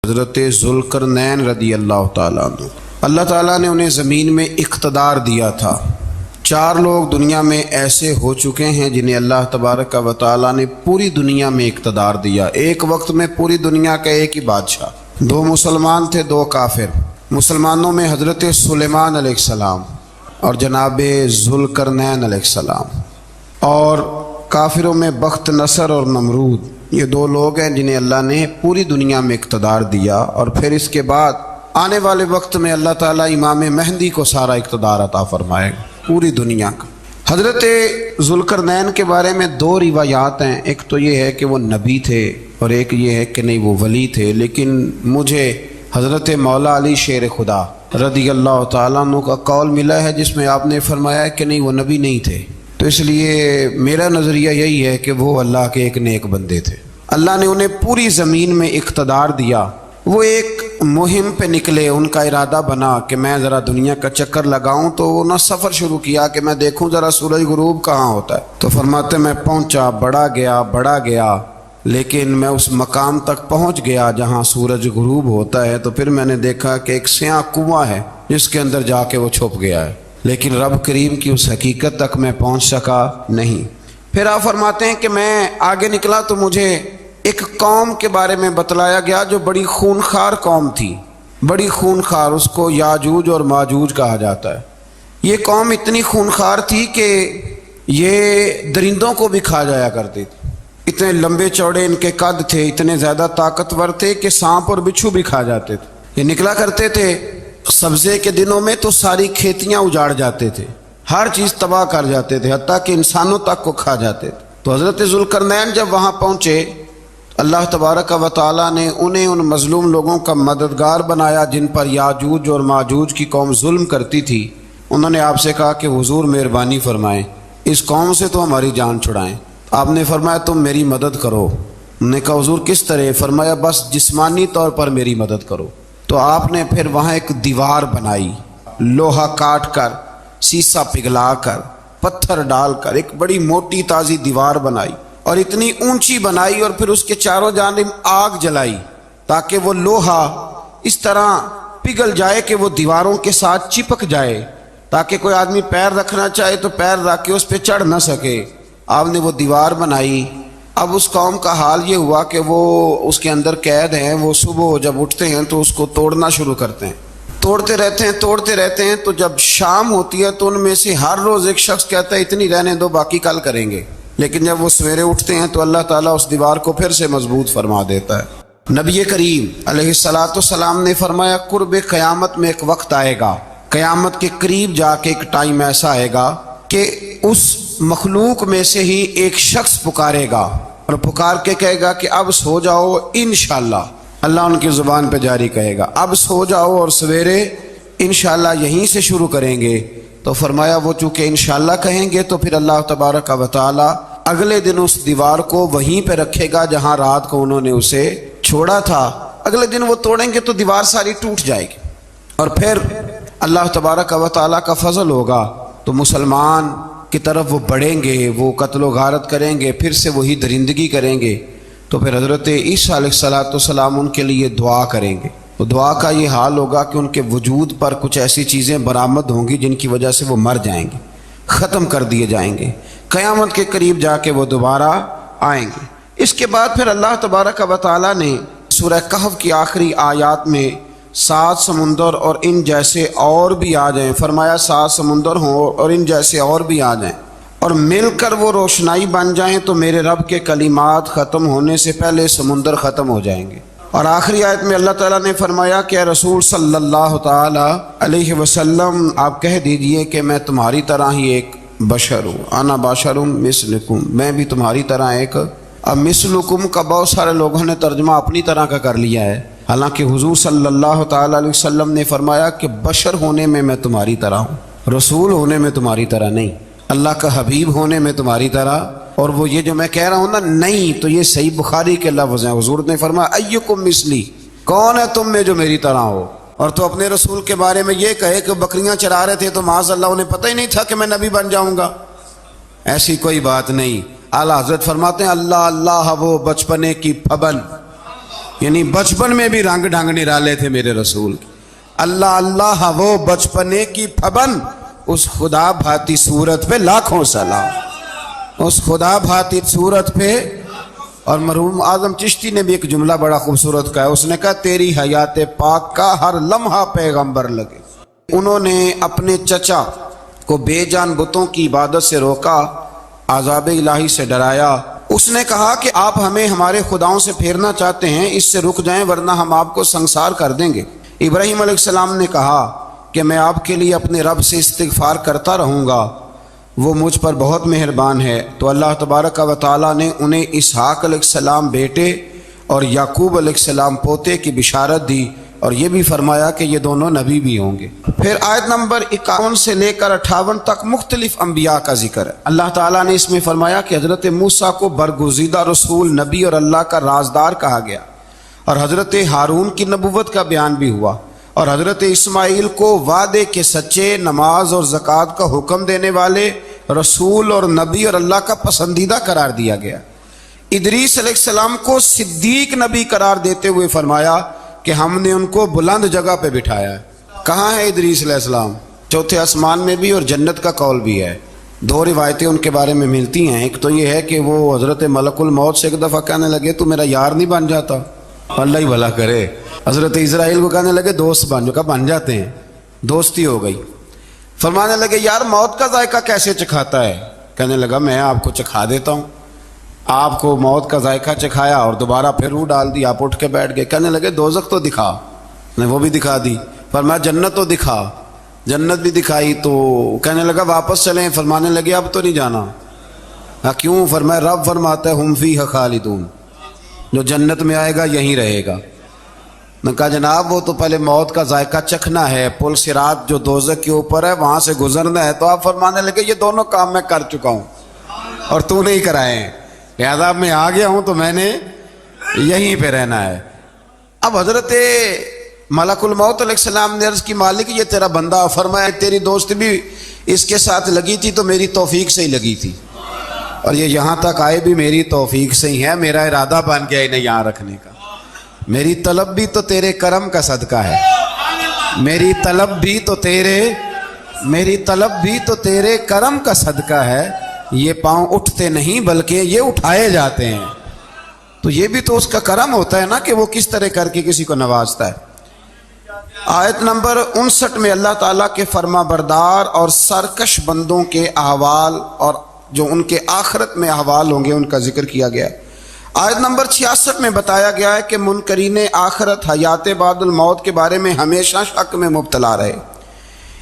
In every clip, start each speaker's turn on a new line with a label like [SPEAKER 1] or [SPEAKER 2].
[SPEAKER 1] حضرت ذوالقرنین رضی اللہ تعالیٰ عنہ۔ اللہ تعالیٰ نے انہیں زمین میں اقتدار دیا تھا۔ 4 لوگ دنیا میں ایسے ہو چکے ہیں جنہیں اللہ تبارک و تعالیٰ نے پوری دنیا میں اقتدار دیا، ایک وقت میں پوری دنیا کا ایک ہی بادشاہ۔ 2 مسلمان تھے، 2 کافر۔ مسلمانوں میں حضرت سلیمان علیہ السلام اور جناب ذوالقرنین علیہ السلام، اور کافروں میں بخت نصر اور نمرود۔ یہ 2 لوگ ہیں جنہیں اللہ نے پوری دنیا میں اقتدار دیا، اور پھر اس کے بعد آنے والے وقت میں اللہ تعالیٰ امام مہدی کو سارا اقتدار عطا فرمائے پوری دنیا کا۔ حضرت ذوالقرنین کے بارے میں 2 روایات ہیں، ایک تو یہ ہے کہ وہ نبی تھے اور ایک یہ ہے کہ نہیں وہ ولی تھے، لیکن مجھے حضرت مولا علی شیر خدا رضی اللہ تعالیٰ عنہ کا قول ملا ہے جس میں آپ نے فرمایا کہ نہیں وہ نبی نہیں تھے، تو اس لیے میرا نظریہ یہی ہے کہ وہ اللہ کے ایک نیک بندے تھے۔ اللہ نے انہیں پوری زمین میں اقتدار دیا۔ وہ ایک مہم پہ نکلے، ان کا ارادہ بنا کہ میں ذرا دنیا کا چکر لگاؤں، تو انہوں نے سفر شروع کیا کہ میں دیکھوں ذرا سورج غروب کہاں ہوتا ہے۔ تو فرماتے میں پہنچا، بڑا گیا، لیکن میں اس مقام تک پہنچ گیا جہاں سورج غروب ہوتا ہے، تو پھر میں نے دیکھا کہ ایک سیاہ کنواں ہے جس کے اندر جا کے وہ چھپ گیا ہے، لیکن رب کریم کی اس حقیقت تک میں پہنچ سکا نہیں۔ پھر آپ فرماتے ہیں کہ میں آگے نکلا تو مجھے ایک قوم کے بارے میں بتلایا گیا جو بڑی خونخوار قوم تھی، بڑی خونخوار، اس کو یاجوج اور ماجوج کہا جاتا ہے۔ یہ قوم اتنی خونخوار تھی کہ یہ درندوں کو بھی کھا جایا کرتی تھی، اتنے لمبے چوڑے ان کے قد تھے، اتنے زیادہ طاقتور تھے کہ سانپ اور بچھو بھی کھا جاتے تھے۔ یہ نکلا کرتے تھے سبزے کے دنوں میں تو ساری کھیتیاں اجاڑ جاتے تھے، ہر چیز تباہ کر جاتے تھے، حتیٰ کہ انسانوں تک کو کھا جاتے تھے۔ تو حضرت ذوالقرنین جب وہاں پہنچے، اللہ تبارک و تعالیٰ نے انہیں ان مظلوم لوگوں کا مددگار بنایا جن پر یاجوج اور ماجوج کی قوم ظلم کرتی تھی۔ انہوں نے آپ سے کہا کہ حضور مہربانی فرمائیں، اس قوم سے تو ہماری جان چھڑائیں۔ آپ نے فرمایا تم میری مدد کرو۔ انہوں نے کہا حضور کس طرح؟ فرمایا بس جسمانی طور پر میری مدد کرو۔ تو آپ نے پھر وہاں ایک دیوار بنائی، لوہا کاٹ کر، سیسا پگھلا کر، پتھر ڈال کر ایک بڑی موٹی تازی دیوار بنائی، اور اتنی اونچی بنائی، اور پھر اس کے چاروں جانب آگ جلائی تاکہ وہ لوہا اس طرح پگھل جائے کہ وہ دیواروں کے ساتھ چپک جائے، تاکہ کوئی آدمی پیر رکھنا چاہے تو پیر رکھ کے اس پہ چڑھ نہ سکے۔ آپ نے وہ دیوار بنائی۔ اب اس قوم کا حال یہ ہوا کہ وہ اس کے اندر قید ہیں، وہ صبح جب اٹھتے ہیں تو اس کو توڑنا شروع کرتے ہیں، توڑتے رہتے ہیں، تو جب شام ہوتی ہے تو ان میں سے ہر روز ایک شخص کہتا ہے اتنی رہنے دو، باقی کل کریں گے، لیکن جب وہ سویرے اٹھتے ہیں تو اللہ تعالیٰ اس دیوار کو پھر سے مضبوط فرما دیتا ہے۔ نبی کریم علیہ السلام نے فرمایا قرب قیامت میں ایک وقت آئے گا، قیامت کے قریب جا کے ایک ٹائم ایسا آئے گا کہ اس مخلوق میں سے ہی ایک شخص پکارے گا اور پکار کے کہے گا کہ اب سو جاؤ انشاءاللہ۔ اللہ ان کی زبان پہ جاری کہے گا اب سو جاؤ اور سویرے انشاءاللہ یہیں سے شروع کریں گے۔ تو فرمایا وہ چونکہ انشاءاللہ کہیں گے تو پھر اللہ تبارک و تعالی اگلے دن اس دیوار کو وہیں پہ رکھے گا جہاں رات کو انہوں نے اسے چھوڑا تھا۔ اگلے دن وہ توڑیں گے تو دیوار ساری ٹوٹ جائے گی، اور پھر اللہ تبارک و تعالی کا فضل ہوگا تو مسلمان کی طرف وہ بڑھیں گے، وہ قتل و غارت کریں گے، پھر سے وہی درندگی کریں گے۔ تو پھر حضرت عیسیٰ علیہ السلام ان کے لیے دعا کریں گے، تو دعا کا یہ حال ہوگا کہ ان کے وجود پر کچھ ایسی چیزیں برآمد ہوں گی جن کی وجہ سے وہ مر جائیں گے، ختم کر دیے جائیں گے، قیامت کے قریب جا کے وہ دوبارہ آئیں گے۔ اس کے بعد پھر اللہ تبارک و تعالیٰ نے سورہ کہف کی آخری آیات میں 7 سمندر اور ان جیسے اور بھی آ جائیں، فرمایا 7 سمندر ہوں اور ان جیسے اور بھی آ جائیں اور مل کر وہ روشنائی بن جائیں تو میرے رب کے کلمات ختم ہونے سے پہلے سمندر ختم ہو جائیں گے۔ اور آخری آیت میں اللہ تعالیٰ نے فرمایا کہ اے رسول صلی اللہ تعالی علیہ وسلم آپ کہہ دیجئے کہ میں تمہاری طرح ہی ایک بشر ہوں، انا بشر مثلکم، میں بھی تمہاری طرح ایک۔ اب مثلکم کا بہت سارے لوگوں نے ترجمہ اپنی طرح کا کر لیا ہے، حالانکہ حضور صلی اللہ تعالی علیہ وسلم نے فرمایا کہ بشر ہونے میں تمہاری طرح ہوں، رسول ہونے میں تمہاری طرح نہیں، اللہ کا حبیب ہونے میں تمہاری طرح۔ اور وہ یہ جو میں کہہ رہا ہوں نا نہیں، تو یہ صحیح بخاری کے لفظ ہیں، حضور نے فرمایا ایکم مثلی، کون ہے تم میں جو میری طرح ہو؟ اور تو اپنے رسول کے بارے میں یہ کہے کہ بکریاں چرا رہے تھے تو معاذ اللہ انہیں پتہ ہی نہیں تھا کہ میں نبی بن جاؤں گا، ایسی کوئی بات نہیں۔ اعلیٰ حضرت فرماتے ہیں اللہ اللہ وہ بچپنے کی پھبن، یعنی بچپن میں بھی رنگ ڈھنگ نرالے تھے میرے رسول کے۔ اللہ اللہ وہ بچپنے کی پھبن، اس خدا بھاتی صورت پہ لاکھوں سلام، اس خدا بھاتی صورت پہ۔ اور مرحوم اعظم چشتی نے بھی ایک جملہ بڑا خوبصورت کہا ہے، اس نے کہا تیری حیات پاک کا ہر لمحہ پیغمبر لگے۔ انہوں نے اپنے چچا کو بے جان بتوں کی عبادت سے روکا، عذاب الہی سے ڈرایا۔ اس نے کہا کہ آپ ہمیں ہمارے خداؤں سے پھیرنا چاہتے ہیں، اس سے رک جائیں ورنہ ہم آپ کو سنسار کر دیں گے۔ ابراہیم علیہ السلام نے کہا کہ میں آپ کے لیے اپنے رب سے استغفار کرتا رہوں گا، وہ مجھ پر بہت مہربان ہے۔ تو اللہ تبارک و تعالیٰ نے انہیں اسحاق علیہ السلام بیٹے اور یعقوب علیہ السلام پوتے کی بشارت دی، اور یہ بھی فرمایا کہ یہ دونوں نبی بھی ہوں گے۔ پھر آیت نمبر 51 سے لے کر 58 تک مختلف انبیاء کا ذکر ہے۔ اللہ تعالیٰ نے اس میں فرمایا کہ حضرت موسیٰ کو برگزیدہ رسول، نبی اور اللہ کا رازدار کہا گیا، اور حضرت ہارون کی نبوت کا بیان بھی ہوا، اور حضرت اسماعیل کو وعدے کے سچے، نماز اور زکوٰۃ کا حکم دینے والے رسول اور نبی اور اللہ کا پسندیدہ قرار دیا گیا۔ ادریس علیہ السلام کو صدیق نبی قرار دیتے ہوئے فرمایا کہ ہم نے ان کو بلند جگہ پہ بٹھایا ہے۔ کہاں ہے ادریس علیہ السلام؟ چوتھے آسمان میں بھی، اور جنت کا قول بھی ہے۔ دو روایتیں ان کے بارے میں ملتی ہیں، ایک تو یہ ہے کہ وہ حضرت ملک الموت سے ایک دفعہ کہنے لگے تو میرا یار نہیں بن جاتا؟ اللہ ہی بھلا کرے۔ حضرت اسرائیل کو کہنے لگے دوست بن جو، کہا بن جاتے ہیں، دوستی ہو گئی۔ فرمانے لگے یار موت کا ذائقہ کیسے چکھاتا ہے؟ کہنے لگا میں آپ کو چکھا دیتا ہوں۔ آپ کو موت کا ذائقہ چکھایا اور دوبارہ پھر روح ڈال دی، آپ اٹھ کے بیٹھ گئے۔ کہنے لگے دوزخ تو دکھا، نے وہ بھی دکھا دی۔ فرمایا جنت تو دکھا، جنت بھی دکھائی۔ تو کہنے لگا واپس چلیں، فرمانے لگے اب تو نہیں جانا۔ کیوں؟ فرمایا رب فرماتا ہے ہم فیہ خالدون، جو جنت میں آئے گا یہیں رہے گا۔ نے کہا جناب وہ تو پہلے موت کا ذائقہ چکھنا ہے، پل صراط جو دوزخ کے اوپر ہے وہاں سے گزرنا ہے۔ تو آپ فرمانے لگے یہ دونوں کام میں کر چکا ہوں اور تو نہیں کرائے ہیں، لہذا میں آ گیا ہوں تو میں نے یہیں پہ رہنا ہے۔ اب حضرت ملک الموت علیہ السلام نے عرض کی مالک یہ تیرا بندہ، فرمایا تیری دوست بھی اس کے ساتھ لگی تھی تو میری توفیق سے ہی لگی تھی، اور یہ یہاں تک آئے بھی میری توفیق سے ہی ہے، میرا ارادہ بن گیا انہیں یہاں رکھنے کا۔ میری طلب بھی تو تیرے کرم کا صدقہ ہے، میری طلب بھی تو تیرے کرم کا صدقہ ہے۔ یہ پاؤں اٹھتے نہیں بلکہ یہ اٹھائے جاتے ہیں، تو یہ بھی تو اس کا کرم ہوتا ہے نا کہ وہ کس طرح کر کے کسی کو نوازتا ہے۔ آیت نمبر 59 میں اللہ تعالیٰ کے فرما بردار اور سرکش بندوں کے احوال اور جو ان کے آخرت میں احوال ہوں گے ان کا ذکر کیا گیا ہے۔ آیت نمبر 66 میں بتایا گیا ہے کہ منکرین آخرت حیات بعد الموت کے بارے میں ہمیشہ شک میں مبتلا رہے۔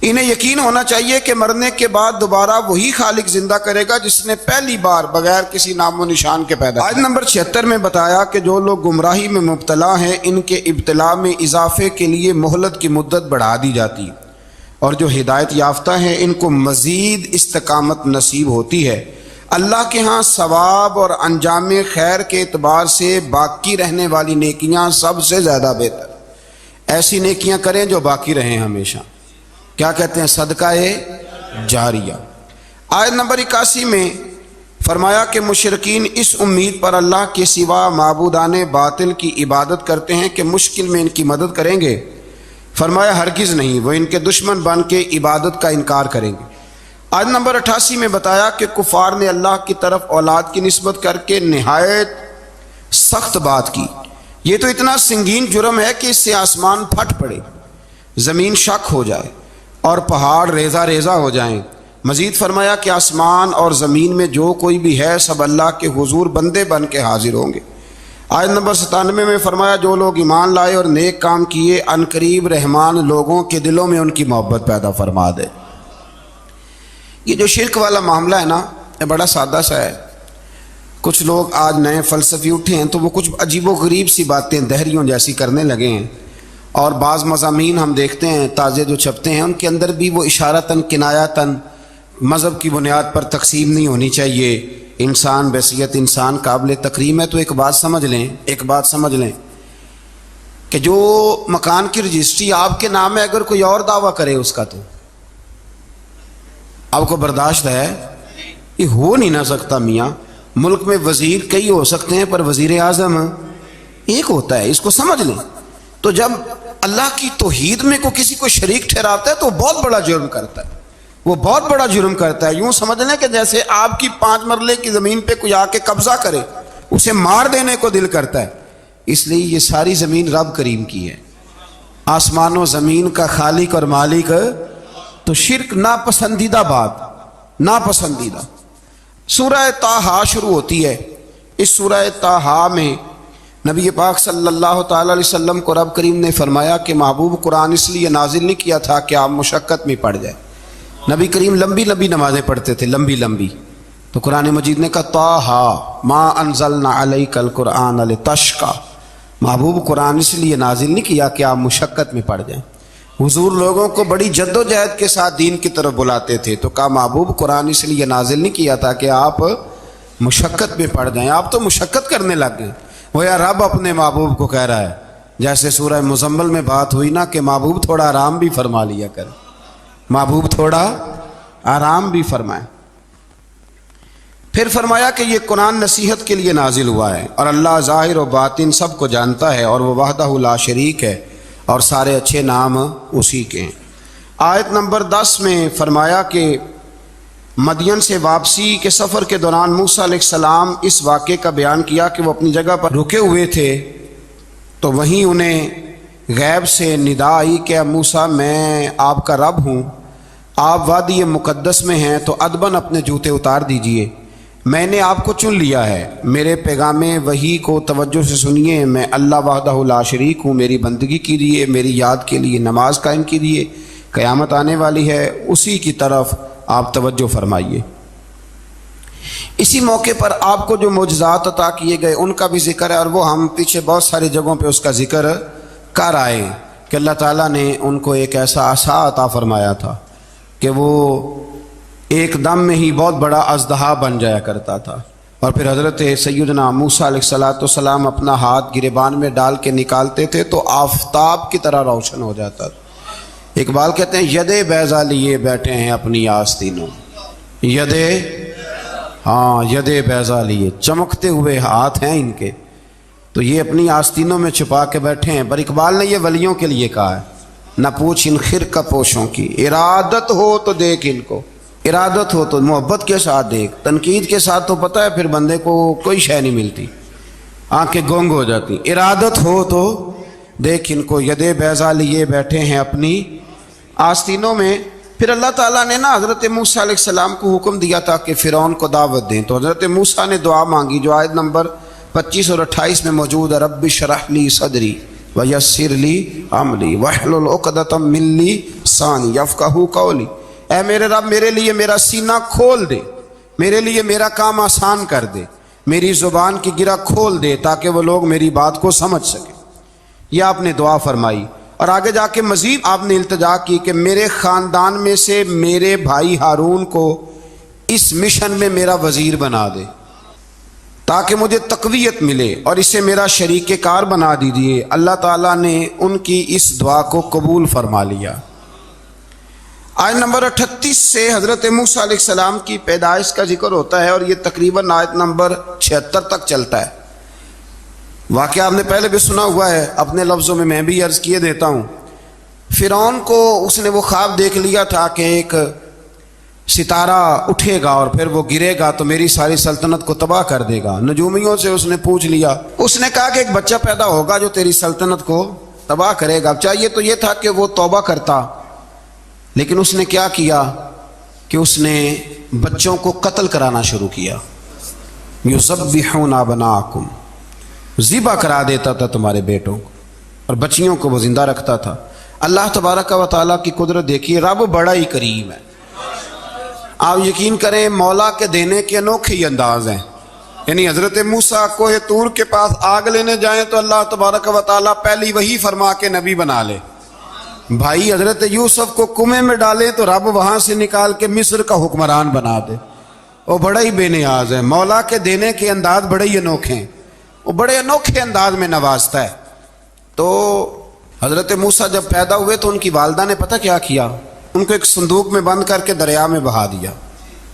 [SPEAKER 1] انہیں یقین ہونا چاہیے کہ مرنے کے بعد دوبارہ وہی خالق زندہ کرے گا جس نے پہلی بار بغیر کسی نام و نشان کے پیدا کیا۔ آیت نمبر 76 میں بتایا کہ جو لوگ گمراہی میں مبتلا ہیں ان کے ابتلا میں اضافے کے لیے مہلت کی مدت بڑھا دی جاتی، اور جو ہدایت یافتہ ہیں ان کو مزید استقامت نصیب ہوتی ہے۔ اللہ کے ہاں ثواب اور انجام خیر کے اعتبار سے باقی رہنے والی نیکیاں سب سے زیادہ بہتر، ایسی نیکیاں کریں جو باقی رہیں ہمیشہ۔ کیا کہتے ہیں؟ صدقہ جاریہ۔ آیت نمبر 81 میں فرمایا کہ مشرکین اس امید پر اللہ کے سوا معبودان باطل کی عبادت کرتے ہیں کہ مشکل میں ان کی مدد کریں گے۔ فرمایا ہرگز نہیں، وہ ان کے دشمن بن کے عبادت کا انکار کریں گے۔ آیت نمبر 88 میں بتایا کہ کفار نے اللہ کی طرف اولاد کی نسبت کر کے نہایت سخت بات کی۔ یہ تو اتنا سنگین جرم ہے کہ اس سے آسمان پھٹ پڑے، زمین شک ہو جائے اور پہاڑ ریزہ ریزہ ہو جائیں۔ مزید فرمایا کہ آسمان اور زمین میں جو کوئی بھی ہے سب اللہ کے حضور بندے بن کے حاضر ہوں گے۔ آیت نمبر 97 میں فرمایا جو لوگ ایمان لائے اور نیک کام کیے عنقریب رحمان لوگوں کے دلوں میں ان کی محبت پیدا فرما دے۔ یہ جو شرک والا معاملہ ہے نا، یہ بڑا سادہ سا ہے۔ کچھ لوگ آج نئے فلسفی اٹھے ہیں تو وہ کچھ عجیب و غریب سی باتیں دہریوں جیسی کرنے لگے ہیں، اور بعض مضامین ہم دیکھتے ہیں تازے جو چھپتے ہیں ان کے اندر بھی وہ اشارتاً کنایاتاً مذہب کی بنیاد پر تقسیم نہیں ہونی چاہیے، انسان بحیثیت انسان قابل تکریم ہے۔ تو ایک بات سمجھ لیں کہ جو مکان کی رجسٹری آپ کے نام ہے اگر کوئی اور دعویٰ کرے اس کا تو آپ کو برداشت ہے؟ یہ ہو نہیں نہ سکتا میاں۔ ملک میں وزیر کئی ہو سکتے ہیں پر وزیر اعظم ایک ہوتا ہے، اس کو سمجھ لیں۔ تو جب اللہ کی توحید میں کسی کو شریک ٹھہراتا ہے تو وہ بہت بڑا جرم کرتا ہے، وہ بہت بڑا جرم کرتا ہے۔ یوں سمجھ لیں کہ جیسے آپ کی 5 مرلے کی زمین پہ کوئی آ کے قبضہ کرے، اسے مار دینے کو دل کرتا ہے۔ اس لیے یہ ساری زمین رب کریم کی ہے، آسمان و زمین کا خالق اور مالک۔ تو شرک ناپسندیدہ بات، ناپسندیدہ۔ سورہ طٰہٰ شروع ہوتی ہے۔ اس سورہ طٰہٰ میں نبی پاک صلی اللہ تعالی علیہ وسلم کو رب کریم نے فرمایا کہ محبوب قرآن اس لیے نازل نہیں کیا تھا کہ آپ مشقت میں پڑ جائے۔ نبی کریم لمبی لمبی نمازیں پڑھتے تھے، لمبی لمبی، تو قرآن مجید نے کہا طٰہٰ ما انزلنا علیک القرآن لتشقیٰ، محبوب قرآن اس لیے نازل نہیں کیا کہ آپ مشقت میں پڑ جائیں۔ حضور لوگوں کو بڑی جد و جہد کے ساتھ دین کی طرف بلاتے تھے، تو کہا محبوب قرآن اس لیے نازل نہیں کیا تھا کہ آپ مشقت میں پڑ جائیں، آپ تو مشقت کرنے لگ گئے۔ وہ یا رب اپنے محبوب کو کہہ رہا ہے، جیسے سورہ مزمل میں بات ہوئی نا کہ محبوب تھوڑا آرام بھی فرما لیا کر، محبوب تھوڑا آرام بھی فرمائے۔ پھر فرمایا کہ یہ قرآن نصیحت کے لیے نازل ہوا ہے، اور اللہ ظاہر و باطن سب کو جانتا ہے، اور وہ وحدہ لا شریک ہے، اور سارے اچھے نام اسی کے ہیں۔ آیت نمبر 10 میں فرمایا کہ مدین سے واپسی کے سفر کے دوران موسیٰ علیہ السلام اس واقعے کا بیان کیا کہ وہ اپنی جگہ پر رکے ہوئے تھے، تو وہیں انہیں غیب سے ندا آئی کہ موسیٰ میں آپ کا رب ہوں، آپ وادی مقدس میں ہیں تو ادباً اپنے جوتے اتار دیجئے، میں نے آپ کو چن لیا ہے، میرے پیغام وحی کو توجہ سے سنیے، میں اللہ وحدہ لا شریک ہوں، میری بندگی کیجیے، میری یاد کے لیے نماز قائم کیجیے، قیامت آنے والی ہے، اسی کی طرف آپ توجہ فرمائیے۔ اسی موقع پر آپ کو جو معجزات عطا کیے گئے ان کا بھی ذکر ہے، اور وہ ہم پیچھے بہت ساری جگہوں پہ اس کا ذکر کر آئے کہ اللہ تعالیٰ نے ان کو ایک ایسا عصا عطا فرمایا تھا کہ وہ ایک دم میں ہی بہت اژدہا اژدہا بن جایا کرتا تھا، اور پھر حضرت سیدنا موسیٰ علیہ السلام اپنا ہاتھ گریبان میں ڈال کے نکالتے تھے تو آفتاب کی طرح روشن ہو جاتا تھا۔ اقبال کہتے ہیں یدے بیضا لیے بیٹھے ہیں اپنی آستینوں، یدے بیضا لیے، چمکتے ہوئے ہاتھ ہیں ان کے، تو یہ اپنی آستینوں میں چھپا کے بیٹھے ہیں۔ پر اقبال نے یہ ولیوں کے لیے کہا ہے، نہ پوچھ ان خرقہ پوشوں کی، ارادت ہو تو دیکھ ان کو، ارادت ہو تو محبت کے ساتھ دیکھ، تنقید کے ساتھ تو پتہ ہے پھر بندے کو کوئی شے نہیں ملتی، آنکھیں گونگ ہو جاتی۔ ارادت ہو تو دیکھ ان کو، یدے بیضا لیے بیٹھے ہیں اپنی آستینوں میں۔ پھر اللہ تعالیٰ نے نا حضرت موسیٰ علیہ السلام کو حکم دیا تھا کہ فرعون کو دعوت دیں، تو حضرت موسیٰ نے دعا مانگی جو آیت نمبر 25 اور 28 میں موجود ہے، رب اشرح لی صدری ویسر لی امری واحلل عقدۃ من لسانی یفقہوا قولی، اے میرے رب میرے لیے میرا سینہ کھول دے، میرے لیے میرا کام آسان کر دے، میری زبان کی گرہ کھول دے تاکہ وہ لوگ میری بات کو سمجھ سکیں۔ یہ آپ نے دعا فرمائی، اور آگے جا کے مزید آپ نے التجا کی کہ میرے خاندان میں سے میرے بھائی ہارون کو اس مشن میں میرا وزیر بنا دے تاکہ مجھے تقویت ملے، اور اسے میرا شریک کار بنا دیجیے۔ اللہ تعالیٰ نے ان کی اس دعا کو قبول فرما لیا۔ آیت نمبر 38 سے حضرت موسیٰ علیہ السلام کی پیدائش کا ذکر ہوتا ہے، اور یہ تقریباً آیت نمبر 76 تک چلتا ہے۔ واقعہ آپ نے پہلے بھی سنا ہوا ہے، اپنے لفظوں میں بھی عرض کیے دیتا ہوں۔ فرعون کو اس نے وہ خواب دیکھ لیا تھا کہ ایک ستارہ اٹھے گا اور پھر وہ گرے گا تو میری ساری سلطنت کو تباہ کر دے گا۔ نجومیوں سے اس نے پوچھ لیا، اس نے کہا کہ ایک بچہ پیدا ہوگا جو تیری سلطنت کو تباہ کرے گا۔ چاہیے تو یہ تھا کہ وہ توبہ کرتا، لیکن اس نے کیا کیا کہ اس نے بچوں کو قتل کرانا شروع کیا۔ یذبحون ابناءکم، ذبح کرا دیتا تھا تمہارے بیٹوں کو، اور بچیوں کو وہ زندہ رکھتا تھا۔ اللہ تبارک و تعالیٰ کی قدرت دیکھیے، رب بڑا ہی کریم ہے۔ آپ یقین کریں مولا کے دینے کے انوکھے ہی انداز ہیں۔ یعنی حضرت موسیٰ کوہ طور کے پاس آگ لینے جائیں تو اللہ تبارک و تعالیٰ پہلی وہی فرما کے نبی بنا لے۔ بھائی حضرت یوسف کو کنویں میں ڈالیں تو رب وہاں سے نکال کے مصر کا حکمران بنا دے۔ وہ بڑا ہی بے نیاز ہے، مولا کے دینے کے انداز بڑے ہی انوکھے ہیں، وہ بڑے انوکھے انداز میں نوازتا ہے۔ تو حضرت موسیٰ جب پیدا ہوئے تو ان کی والدہ نے پتہ کیا کیا، ان کو ایک صندوق میں بند کر کے دریا میں بہا دیا۔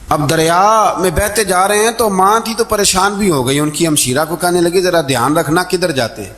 [SPEAKER 1] اب دریا میں بہتے جا رہے ہیں تو ماں تھی تو پریشان بھی ہو گئی، ان کی ہمشیرہ کو کہنے لگی ذرا دھیان رکھنا کدھر جاتے ہیں۔